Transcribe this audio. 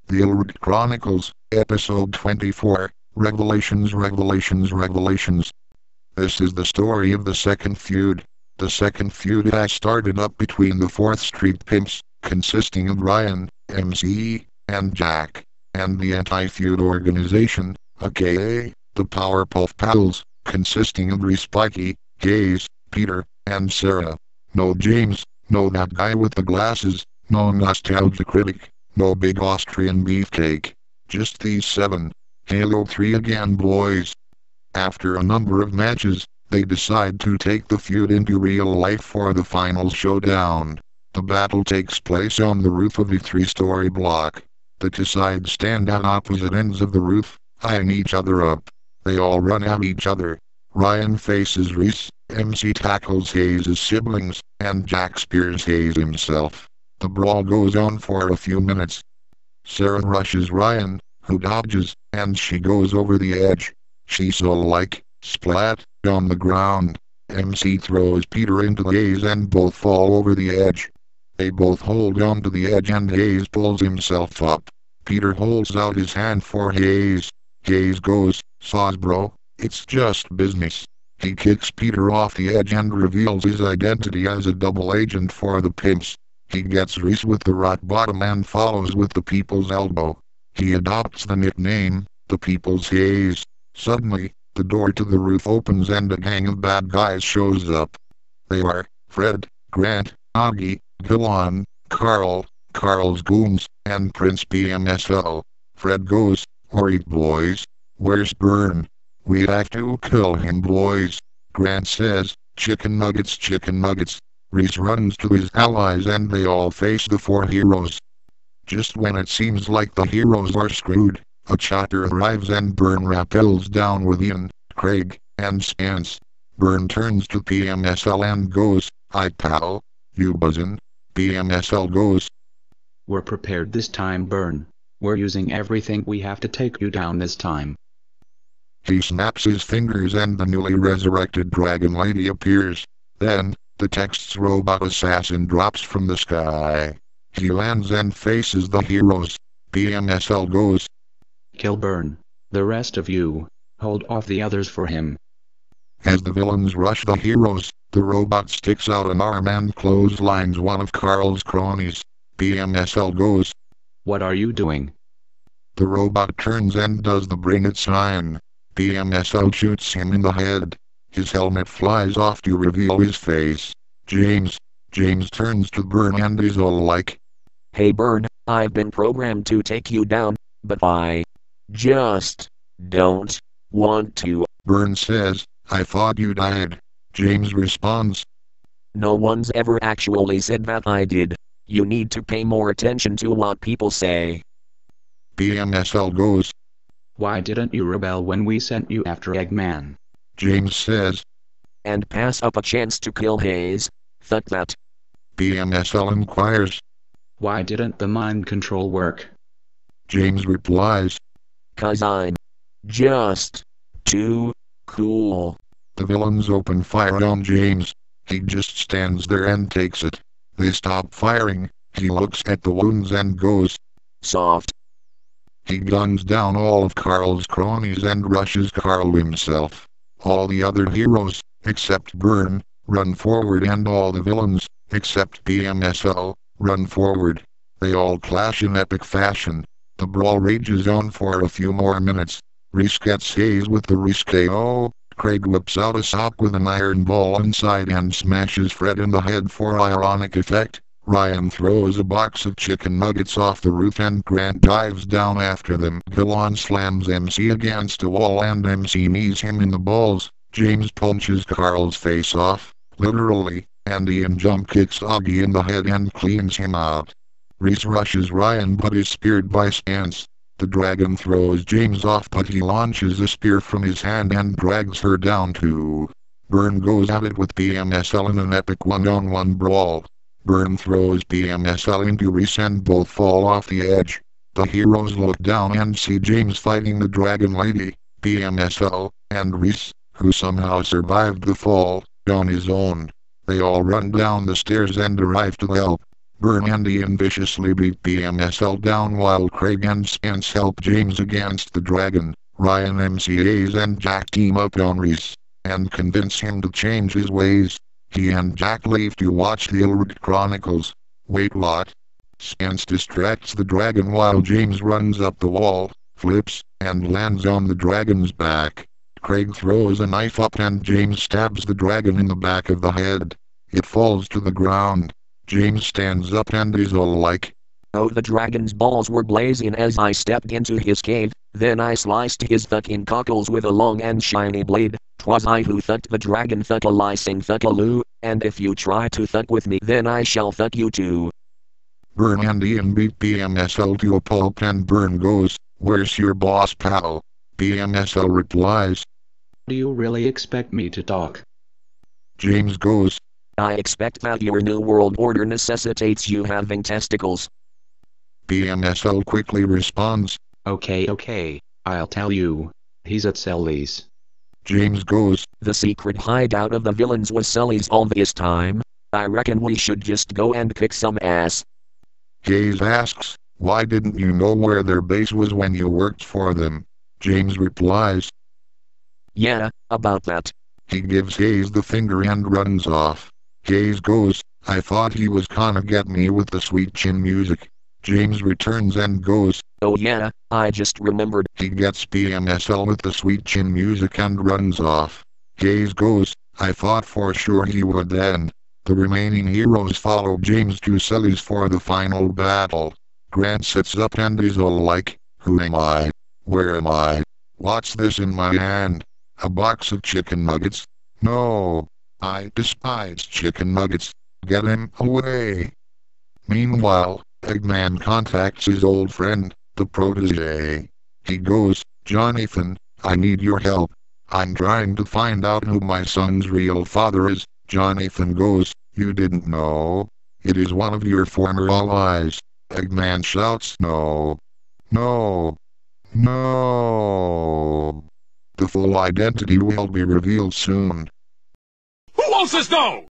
The Aelred Chronicles, Episode 24, Revelations. This is the story of the second feud. The second feud has started up between the 4th Street Pimps, consisting of Ryan, MC, and Jack, and the Anti-Feud Organization, aka, the Powerpuff Pals, consisting of Respikey, Gaze, Peter, and Sarah. No James, no that guy with the glasses, no Nostalgia Critic, no big Austrian beefcake. Just these 7. Halo 3 again, boys. After a number of matches, they decide to take the feud into real life for the final showdown. The battle takes place on the roof of a 3-story block. The two sides stand at opposite ends of the roof, eyeing each other up. They all run at each other. Ryan faces Reese, MC tackles Hayes' siblings, and Jack spears Hayes himself. The brawl goes on for a few minutes. Sarah rushes Ryan, who dodges, and she goes over the edge. She splat, on the ground. MC throws Peter into the Hayes and both fall over the edge. They both hold on to the edge and Hayes pulls himself up. Peter holds out his hand for Hayes. Hayes goes, "Saws bro, it's just business." He kicks Peter off the edge and reveals his identity as a double agent for the Pimps. He gets Reese with the rock bottom and follows with the People's Elbow. He adopts the nickname, the People's Hayes. Suddenly, the door to the roof opens and a gang of bad guys shows up. They are Fred, Grant, Augie, Gillan, Carl, Carl's goons, and Prince BMSL. Fred goes, "Alright boys, where's Byrne? We have to kill him boys." Grant says, chicken nuggets. Reese runs to his allies and they all face the 4 heroes. Just when it seems like the heroes are screwed, a chopper arrives and Byrne rappels down with Ian, Craig, and Spence. Byrne turns to PMSL and goes, "Hi pal, you buzzin'?" PMSL goes, "We're prepared this time, Byrne. We're using everything we have to take you down this time." He snaps his fingers and the newly resurrected Dragon Lady appears. Then, the Text's robot assassin drops from the sky. He lands and faces the heroes. PMSL goes, "Kill Byrne. The rest of you, hold off the others for him." As the villains rush the heroes, the robot sticks out an arm and clotheslines one of Carl's cronies. PMSL goes, "What are you doing?" The robot turns and does the bring it sign. PMSL shoots him in the head. His helmet flies off to reveal his face. James turns to Byrne and is all like, "Hey Byrne, I've been programmed to take you down, but I just don't want to." Byrne says, "I thought you died." James responds, "No one's ever actually said that I did. You need to pay more attention to what people say." PMSL goes, "Why didn't you rebel when we sent you after Eggman?" James says, "And pass up a chance to kill Hayes. Fuck that." PMSL inquires, "Why didn't the mind control work?" James replies, "'Cause I'm just too cool." The villains open fire on James. He just stands there and takes it. They stop firing. He looks at the wounds and goes, "Soft." He guns down all of Carl's cronies and rushes Carl himself. All the other heroes, except Byrne, run forward and all the villains, except PMSL, run forward. They all clash in epic fashion. The brawl rages on for a few more minutes. Reese gets Hayes with the Reese KO. Craig whips out a sock with an iron ball inside and smashes Fred in the head for ironic effect. Ryan throws a box of chicken nuggets off the roof and Grant dives down after them. Gillan slams MC against a wall and MC knees him in the balls. James punches Carl's face off, literally, and Ian jump kicks Augie in the head and cleans him out. Reese rushes Ryan but is speared by Spence. The dragon throws James off but he launches a spear from his hand and drags her down too. Byrne goes at it with PMSL in an epic one-on-one brawl. Byrne throws PMSL into Reese and both fall off the edge. The heroes look down and see James fighting the Dragon Lady, PMSL, and Reese, who somehow survived the fall, on his own. They all run down the stairs and arrive to help. Burn and Ian viciously beat BMSL down while Craig and Spence help James against the dragon. Ryan MCAs and Jack team up on Reese and convince him to change his ways. He and Jack leave to watch the Aelred Chronicles. Wait, what? Spence distracts the dragon while James runs up the wall, flips, and lands on the dragon's back. Craig throws a knife up and James stabs the dragon in the back of the head. It falls to the ground. James stands up and is all like, "Oh, the dragon's balls were blazing as I stepped into his cave, then I sliced his fucking cockles with a long and shiny blade. 'Twas I who thucked the dragon thuckalising thuckaloo, and if you try to thuck with me then I shall thuck you too." Burn and Ian beat BMSL to a pulp and Burn goes, "Where's your boss, pal?" BMSL replies, "Do you really expect me to talk?" James goes, "I expect that your new world order necessitates you having testicles." BMSL quickly responds, Okay, I'll tell you. He's at Sully's." James goes, "The secret hideout of the villains was Sully's all this time. I reckon we should just go and kick some ass." Hayes asks, "Why didn't you know where their base was when you worked for them?" James replies, "Yeah, about that." He gives Hayes the finger and runs off. Hayes goes, "I thought he was gonna get me with the sweet chin music." James returns and goes, "Oh yeah, I just remembered." He gets BMSL with the sweet chin music and runs off. Hayes goes, "I thought for sure he would then." The remaining heroes follow James to Sully's for the final battle. Grant sits up and is all like, "Who am I? Where am I? What's this in my hand? A box of chicken nuggets? No. I despise chicken nuggets. Get him away." Meanwhile, Eggman contacts his old friend, the protege. He goes, "Jonathan, I need your help. I'm trying to find out who my son's real father is." Jonathan goes, "You didn't know? It is one of your former allies." Eggman shouts, "No. No. No." The full identity will be revealed soon. Who wants this dog?